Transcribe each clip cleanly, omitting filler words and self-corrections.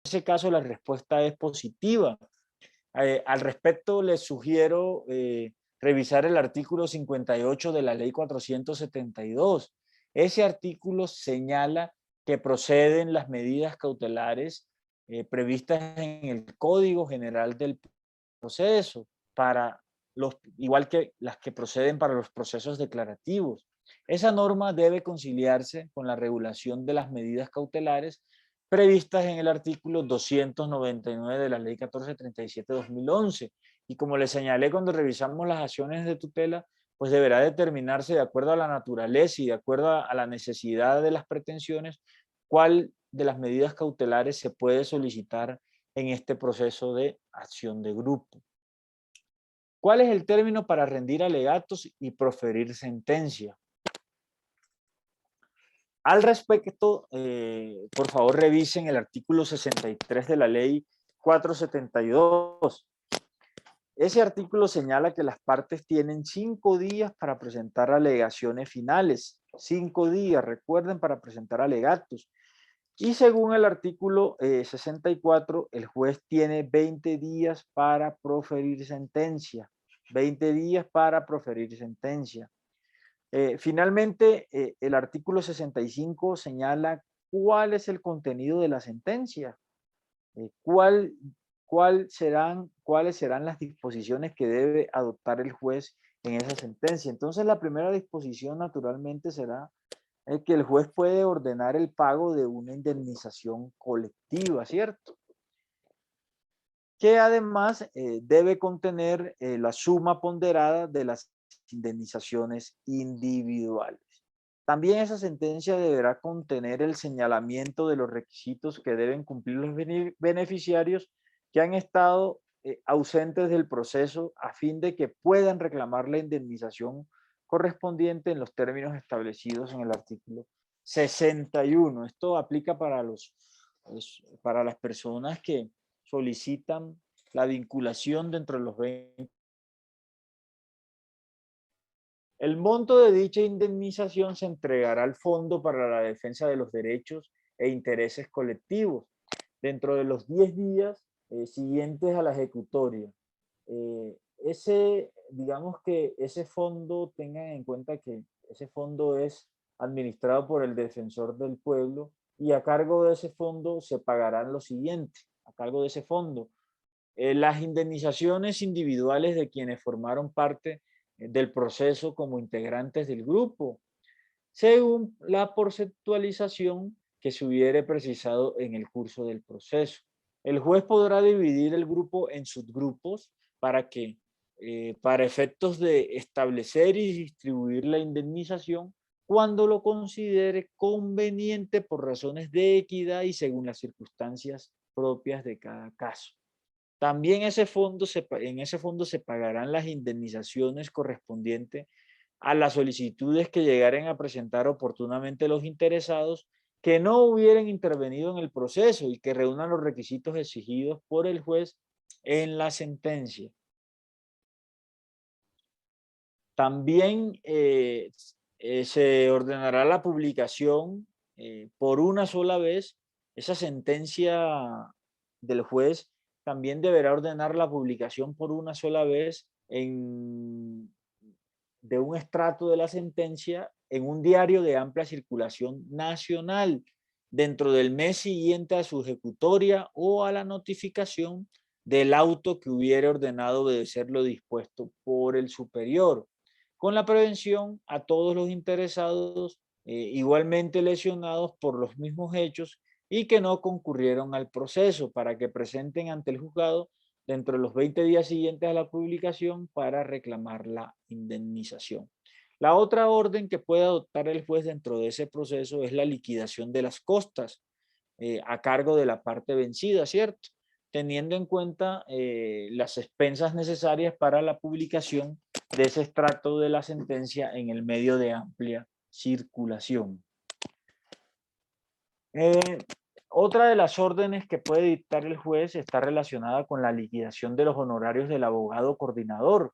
ese caso la respuesta es positiva. Al respecto, les sugiero revisar el artículo 58 de la Ley 472. Ese artículo señala que proceden las medidas cautelares previstas en el Código General del Proceso, para igual que las que proceden para los procesos declarativos. Esa norma debe conciliarse con la regulación de las medidas cautelares previstas en el artículo 299 de la Ley 1437-2011. Y como les señalé cuando revisamos las acciones de tutela, pues deberá determinarse de acuerdo a la naturaleza y de acuerdo a la necesidad de las pretensiones, cuál de las medidas cautelares se puede solicitar en este proceso de acción de grupo. ¿Cuál es el término para rendir alegatos y proferir sentencia? Al respecto, por favor revisen el artículo 63 de la ley 472. Ese artículo señala que las partes tienen 5 días para presentar alegaciones finales. 5 días, recuerden, para presentar alegatos. Y según el artículo 64, el juez tiene 20 días para proferir sentencia. 20 días para proferir sentencia. Finalmente, el artículo 65 señala cuál es el contenido de la sentencia, cuáles serán las disposiciones que debe adoptar el juez en esa sentencia. Entonces, la primera disposición naturalmente será que el juez puede ordenar el pago de una indemnización colectiva, ¿cierto? Que además debe contener la suma ponderada de las indemnizaciones individuales. También esa sentencia deberá contener el señalamiento de los requisitos que deben cumplir los beneficiarios que han estado ausentes del proceso, a fin de que puedan reclamar la indemnización correspondiente en los términos establecidos en el artículo 61. Esto aplica para las personas que solicitan la vinculación dentro de los 20. El monto de dicha indemnización se entregará al Fondo para la Defensa de los Derechos e Intereses Colectivos dentro de los 10 días siguientes a la ejecutoria. Digamos que ese fondo, tengan en cuenta que ese fondo es administrado por el Defensor del Pueblo, y a cargo de ese fondo se pagarán lo siguiente, a cargo de ese fondo. Las indemnizaciones individuales de quienes formaron parte del proceso como integrantes del grupo, según la porcentualización que se hubiere precisado en el curso del proceso. El juez podrá dividir el grupo en subgrupos para efectos de establecer y distribuir la indemnización cuando lo considere conveniente por razones de equidad y según las circunstancias propias de cada caso. También en ese fondo se pagarán las indemnizaciones correspondientes a las solicitudes que llegaren a presentar oportunamente los interesados que no hubieran intervenido en el proceso y que reúnan los requisitos exigidos por el juez en la sentencia. También se ordenará la publicación por una sola vez. Esa sentencia del juez también deberá ordenar la publicación por una sola vez de un extracto de la sentencia en un diario de amplia circulación nacional dentro del mes siguiente a su ejecutoria o a la notificación del auto que hubiere ordenado obedecer lo dispuesto por el superior, con la prevención a todos los interesados igualmente lesionados por los mismos hechos y que no concurrieron al proceso, para que presenten ante el juzgado dentro de los 20 días siguientes a la publicación para reclamar la indemnización. La otra orden que puede adoptar el juez dentro de ese proceso es la liquidación de las costas a cargo de la parte vencida, ¿cierto? Teniendo en cuenta las expensas necesarias para la publicación de ese extracto de la sentencia en el medio de amplia circulación. Otra de las órdenes que puede dictar el juez está relacionada con la liquidación de los honorarios del abogado coordinador.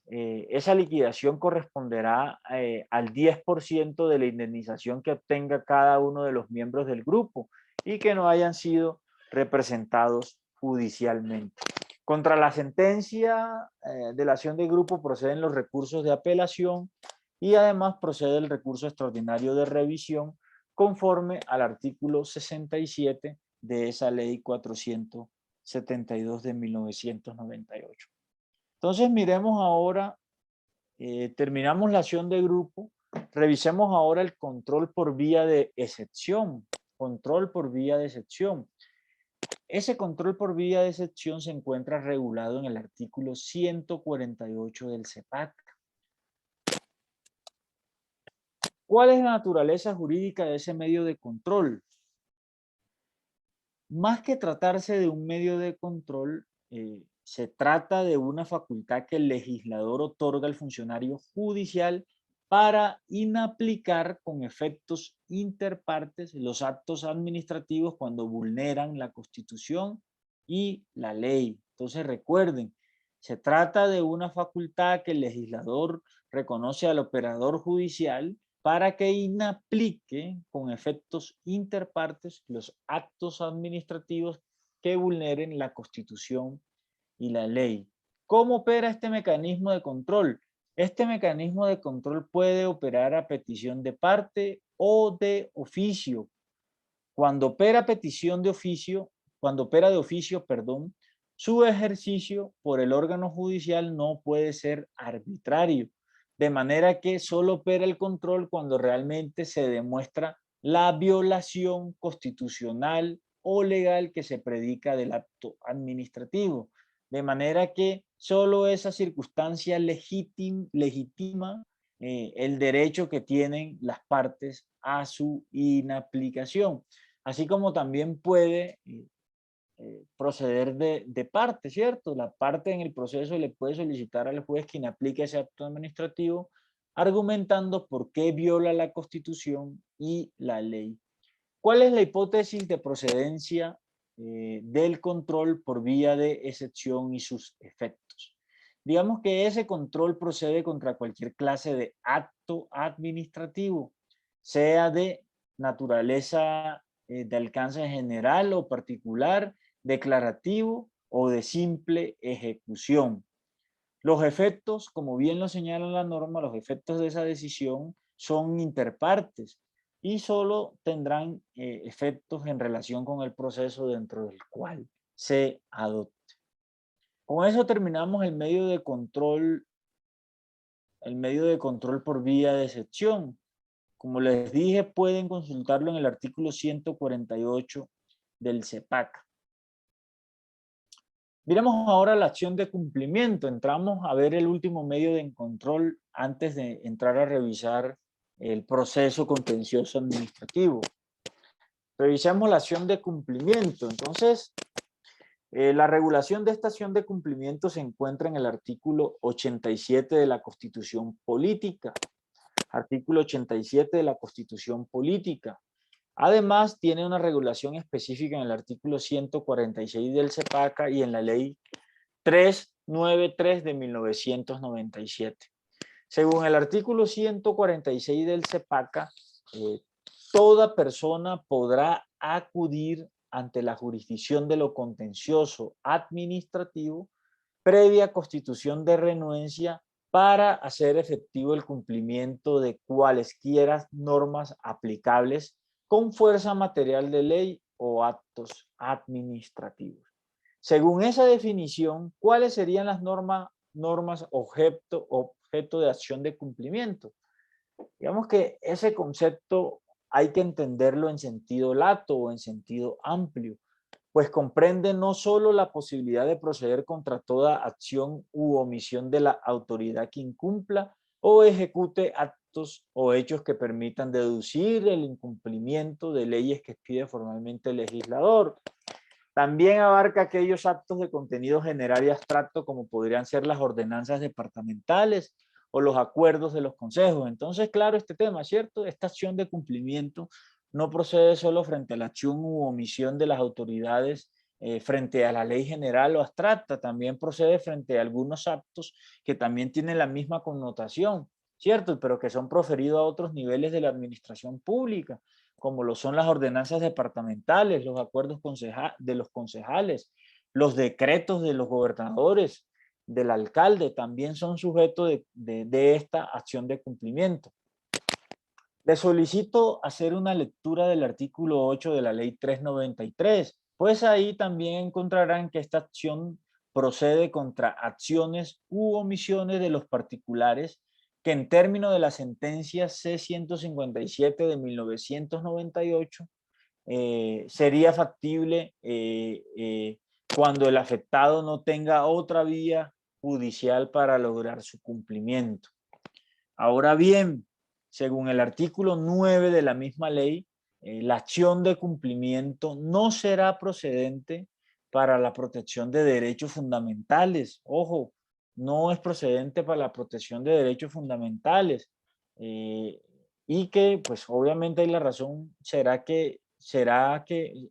Esa liquidación corresponderá al 10% de la indemnización que obtenga cada uno de los miembros del grupo y que no hayan sido representados judicialmente. Contra la sentencia de la acción de grupo proceden los recursos de apelación y además procede el recurso extraordinario de revisión conforme al artículo 67 de esa ley 472 de 1998. Entonces miremos ahora, terminamos la acción de grupo, revisemos ahora el control por vía de excepción. Control por vía de excepción. Ese control por vía de excepción se encuentra regulado en el artículo 148 del CEPAC. ¿Cuál es la naturaleza jurídica de ese medio de control? Más que tratarse de un medio de control, se trata de una facultad que el legislador otorga al funcionario judicial para inaplicar con efectos interpartes los actos administrativos cuando vulneran la Constitución y la ley. Entonces recuerden, se trata de una facultad que el legislador reconoce al operador judicial para que inaplique con efectos interpartes los actos administrativos que vulneren la Constitución y la ley. ¿Cómo opera este mecanismo de control? Este mecanismo de control puede operar a petición de parte o de oficio. Cuando opera petición de oficio, cuando opera de oficio, perdón, su ejercicio por el órgano judicial no puede ser arbitrario, de manera que solo opera el control cuando realmente se demuestra la violación constitucional o legal que se predica del acto administrativo. De manera que solo esa circunstancia legitima el derecho que tienen las partes a su inaplicación. Así como también puede proceder de parte, ¿cierto? La parte en el proceso le puede solicitar al juez que inaplique ese acto administrativo, argumentando por qué viola la Constitución y la ley. ¿Cuál es la hipótesis de procedencia del control por vía de excepción y sus efectos? Digamos que ese control procede contra cualquier clase de acto administrativo, sea de naturaleza de alcance general o particular, declarativo o de simple ejecución. Los efectos, como bien lo señala la norma, los efectos de esa decisión son interpartes y solo tendrán efectos en relación con el proceso dentro del cual se adopte. Con eso terminamos el medio de control por vía de excepción. Como les dije, pueden consultarlo en el artículo 148 del CEPAC. Miremos ahora la acción de cumplimiento. Entramos a ver el último medio de control antes de entrar a revisar el proceso contencioso administrativo. Revisemos la acción de cumplimiento. Entonces, la regulación de esta acción de cumplimiento se encuentra en el artículo 87 de la Constitución Política. Artículo 87 de la Constitución Política. Además, tiene una regulación específica en el artículo 146 del CEPACA y en la ley 393 de 1997. Según el artículo 146 del CEPACA, toda persona podrá acudir ante la jurisdicción de lo contencioso administrativo previa constitución de renuencia para hacer efectivo el cumplimiento de cualesquiera normas aplicables con fuerza material de ley o actos administrativos. Según esa definición, ¿cuáles serían las normas objeto de acción de cumplimiento? Digamos que ese concepto hay que entenderlo en sentido lato o en sentido amplio, pues comprende no solo la posibilidad de proceder contra toda acción u omisión de la autoridad que incumpla o ejecute actos o hechos que permitan deducir el incumplimiento de leyes que expide formalmente el legislador. También abarca aquellos actos de contenido general y abstracto como podrían ser las ordenanzas departamentales o los acuerdos de los consejos. Entonces, claro, este tema, ¿cierto? Esta acción de cumplimiento no procede solo frente a la acción u omisión de las autoridades frente a la ley general o abstracta, también procede frente a algunos actos que también tienen la misma connotación, ¿cierto? Pero que son proferidos a otros niveles de la administración pública, como lo son las ordenanzas departamentales, los acuerdos de los concejales, los decretos de los gobernadores, del alcalde, también son sujetos de esta acción de cumplimiento. Les solicito hacer una lectura del artículo 8 de la ley 393, pues ahí también encontrarán que esta acción procede contra acciones u omisiones de los particulares que en términos de la sentencia C-157 de 1998 sería factible cuando el afectado no tenga otra vía judicial para lograr su cumplimiento. Ahora bien, según el artículo 9 de la misma ley, la acción de cumplimiento no será procedente para la protección de derechos fundamentales. Ojo, no es procedente para la protección de derechos fundamentales. Y que, pues obviamente ahí la razón será que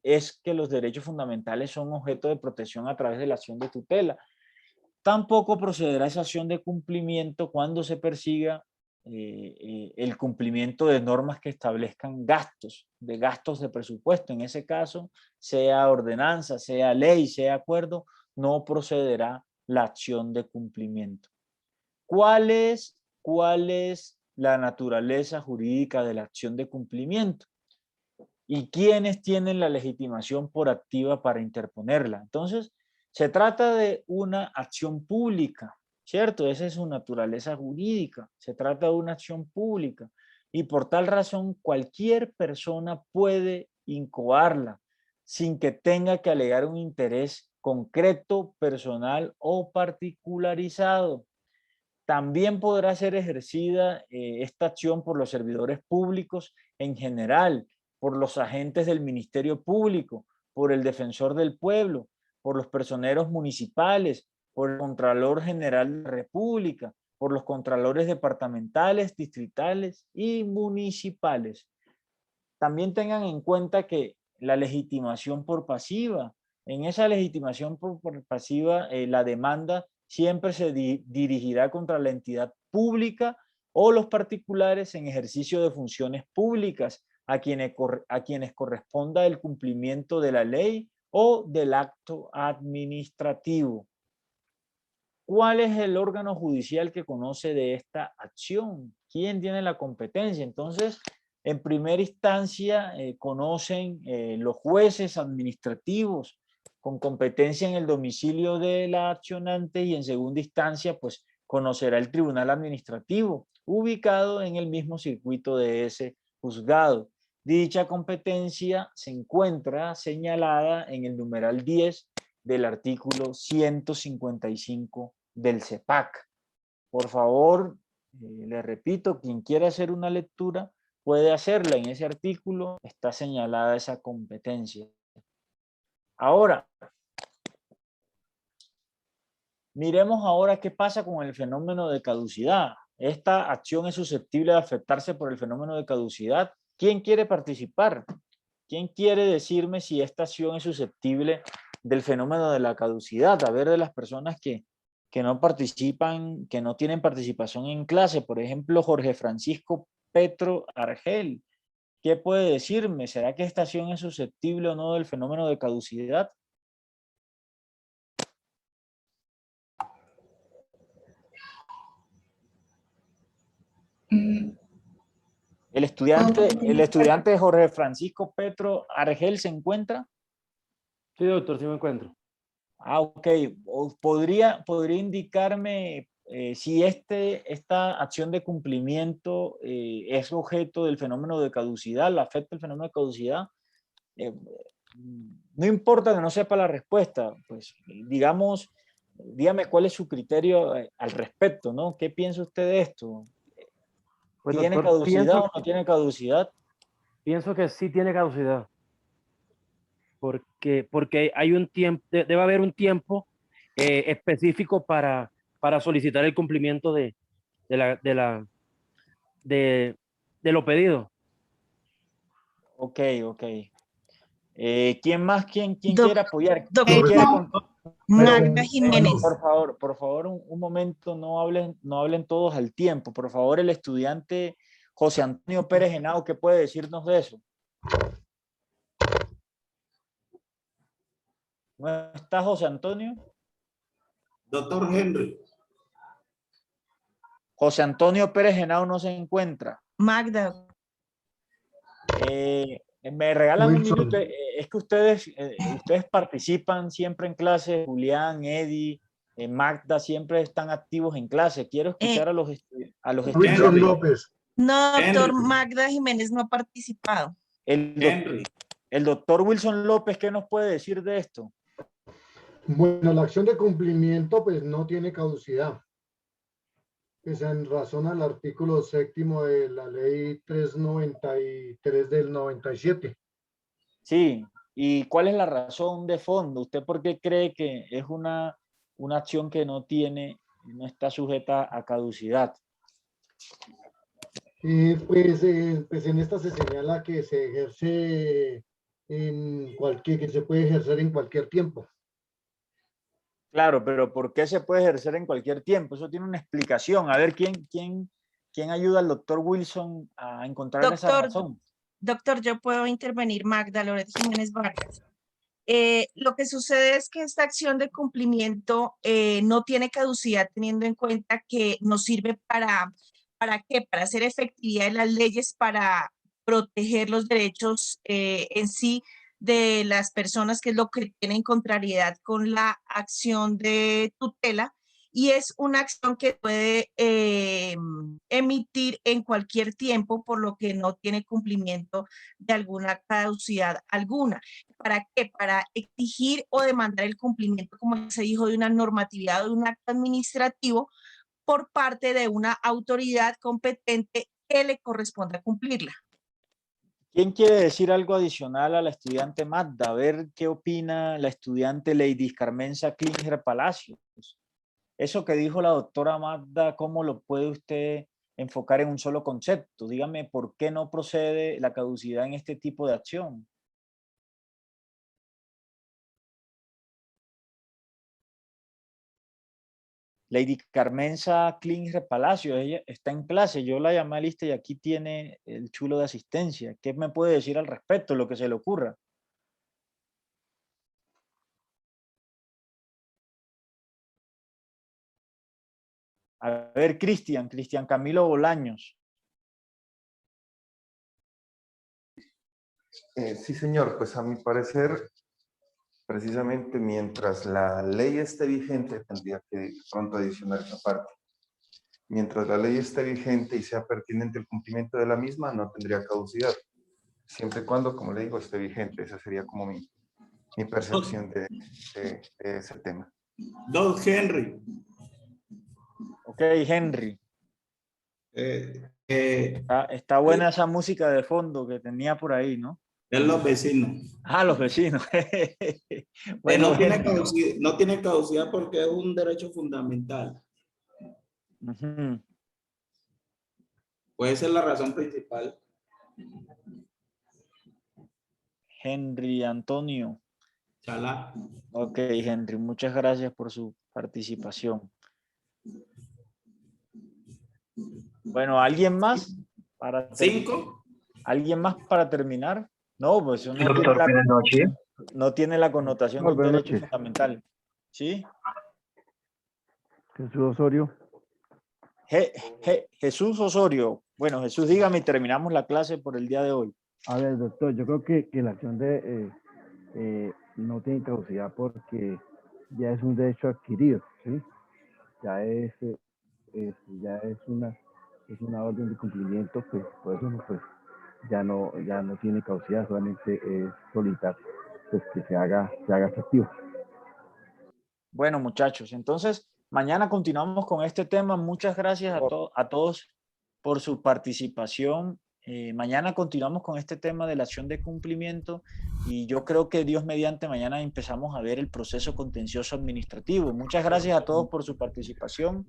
es que los derechos fundamentales son objeto de protección a través de la acción de tutela. Tampoco procederá esa acción de cumplimiento cuando se persiga el cumplimiento de normas que establezcan gastos de presupuesto. En ese caso, sea ordenanza, sea ley, sea acuerdo, no procederá la acción de cumplimiento. ¿Cuál es la naturaleza jurídica de la acción de cumplimiento? ¿Y quiénes tienen la legitimación por activa para interponerla? Entonces, se trata de una acción pública, ¿cierto? Esa es su naturaleza jurídica. Se trata de una acción pública y por tal razón cualquier persona puede incoarla sin que tenga que alegar un interés concreto, personal o particularizado. También podrá ser ejercida esta acción por los servidores públicos en general, por los agentes del Ministerio Público, por el Defensor del Pueblo, por los personeros municipales, por el Contralor General de la República, por los contralores departamentales, distritales y municipales. También tengan en cuenta que la legitimación por pasiva, en esa legitimación por pasiva, la demanda siempre se dirigirá contra la entidad pública o los particulares en ejercicio de funciones públicas a quienes corresponda el cumplimiento de la ley o del acto administrativo. ¿Cuál es el órgano judicial que conoce de esta acción? ¿Quién tiene la competencia? Entonces, en primera instancia, conocen los jueces administrativos con competencia en el domicilio de la accionante y en segunda instancia, pues conocerá el tribunal administrativo ubicado en el mismo circuito de ese juzgado. Dicha competencia se encuentra señalada en el numeral 10 del artículo 155 del CEPAC. Por favor, le repito, quien quiera hacer una lectura puede hacerla. En ese artículo está señalada esa competencia. Ahora, miremos ahora qué pasa con el fenómeno de caducidad. Esta acción es susceptible de afectarse por el fenómeno de caducidad. ¿Quién quiere participar? ¿Quién quiere decirme si esta acción es susceptible del fenómeno de la caducidad? A ver, de las personas que no participan, que no tienen participación en clase. Por ejemplo, Jorge Francisco Petro Argel. ¿Qué puede decirme? ¿Será que esta acción es susceptible o no del fenómeno de caducidad? ¿El estudiante Jorge Francisco Petro Argel se encuentra? Sí, doctor, sí me encuentro. Ah, ok. ¿Podría indicarme si esta acción de cumplimiento es objeto del fenómeno de caducidad, le afecta el fenómeno de caducidad? No importa que no sepa la respuesta, pues digamos, dígame cuál es su criterio al respecto, ¿no? ¿Qué piensa usted de esto? Pues, ¿Tiene doctor, caducidad o no tiene caducidad? pienso que sí tiene caducidad. Porque hay un tiempo, debe haber un tiempo específico para solicitar el cumplimiento de lo pedido. Ok, ok. ¿Quién más? ¿Quién quiere apoyar? ¿Quién Doctor quiere Magda Jiménez. Por favor, un momento, no hablen todos al tiempo. Por favor, el estudiante José Antonio Pérez Henao, ¿qué puede decirnos de eso? ¿No está José Antonio? Doctor Henry. José Antonio Pérez Henao no se encuentra. Magda, Me regalan un Wilson. minuto. Es que ustedes participan siempre en clase. Julián, Eddie, Magda siempre están activos en clase. Quiero escuchar a los Wilson estudiantes. López. no, doctor Henry. Magda Jiménez no ha participado. Henry. El doctor Wilson López, ¿qué nos puede decir de esto? Bueno, la acción de cumplimiento pues no tiene caducidad. Pues en razón al artículo 7º de la ley 393 del 97. Sí, ¿y cuál es la razón de fondo? ¿Usted por qué cree que es una acción que no está sujeta a caducidad? Pues en esta se señala que se ejerce que se puede ejercer en cualquier tiempo. Claro, pero ¿por qué se puede ejercer en cualquier tiempo? Eso tiene una explicación. A ver, ¿quién ayuda al doctor Wilson a encontrar esa razón? Doctor, yo puedo intervenir, Magda Loret Jiménez Vargas. Lo que sucede es que esta acción de cumplimiento no tiene caducidad, teniendo en cuenta que nos sirve ¿para qué? Para hacer efectividad de las leyes, para proteger los derechos en sí de las personas, que es lo que tienen contrariedad con la acción de tutela, y es una acción que puede emitir en cualquier tiempo, por lo que no tiene cumplimiento de alguna caducidad alguna. ¿Para qué? Para exigir o demandar el cumplimiento, como se dijo, de una normatividad o de un acto administrativo por parte de una autoridad competente que le corresponda cumplirla. ¿Quién quiere decir algo adicional a la estudiante Magda? A ver qué opina la estudiante Lady Carmenza Klinger Palacios. Eso que dijo la doctora Magda, ¿cómo lo puede usted enfocar en un solo concepto? Dígame, ¿por qué no procede la caducidad en este tipo de acción? Lady Carmenza Klinger Palacio, ella está en clase, yo la llamé a lista y aquí tiene el chulo de asistencia. ¿Qué me puede decir al respecto, lo que se le ocurra? A ver, Cristian Camilo Bolaños. Sí, señor, pues a mi parecer, precisamente mientras la ley esté vigente, tendría que pronto adicionar esa parte. Mientras la ley esté vigente y sea pertinente el cumplimiento de la misma, no tendría caducidad. Siempre y cuando, como le digo, esté vigente. Esa sería como mi percepción de ese tema. Don Henry. Ok, Henry. Está buena esa música de fondo que tenía por ahí, ¿no? De los vecinos. Ah, los vecinos. Bueno, No tiene caducidad porque es un derecho fundamental. Puede ser la razón principal. Henry Antonio. Chalá. Ok, Henry, muchas gracias por su participación. Bueno, ¿alguien más? ¿Alguien más para terminar? No, pues eso no, Doctor, buenas noches. No tiene la connotación del derecho fundamental. ¿Sí? Jesús Osorio. Jesús Osorio. Bueno, Jesús, dígame y terminamos la clase por el día de hoy. A ver, doctor, yo creo que la acción no tiene caducidad porque ya es un derecho adquirido, ¿sí? Ya es una orden de cumplimiento, pues por eso pues, ya no tiene caducidad, solamente es solicitar pues, que se haga efectivo. Bueno, muchachos, entonces mañana continuamos con este tema. Muchas gracias a todos por su participación. Mañana continuamos con este tema de la acción de cumplimiento y yo creo que Dios mediante mañana empezamos a ver el proceso contencioso administrativo. Muchas gracias a todos por su participación.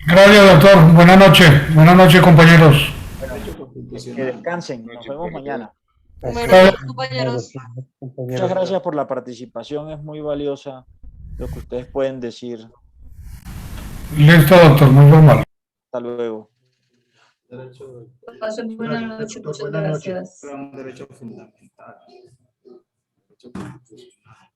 Gracias, doctor. Buenas noches, compañeros. Que descansen. Nos vemos mañana. Compañeros. Muchas gracias por la participación. Es muy valiosa lo que ustedes pueden decir. Listo, doctor. Muy formal. Hasta luego. Derecho, Buenas noches, doctor, muchas buenas noches. gracias. un derecho fundamental. Derecho constitucional.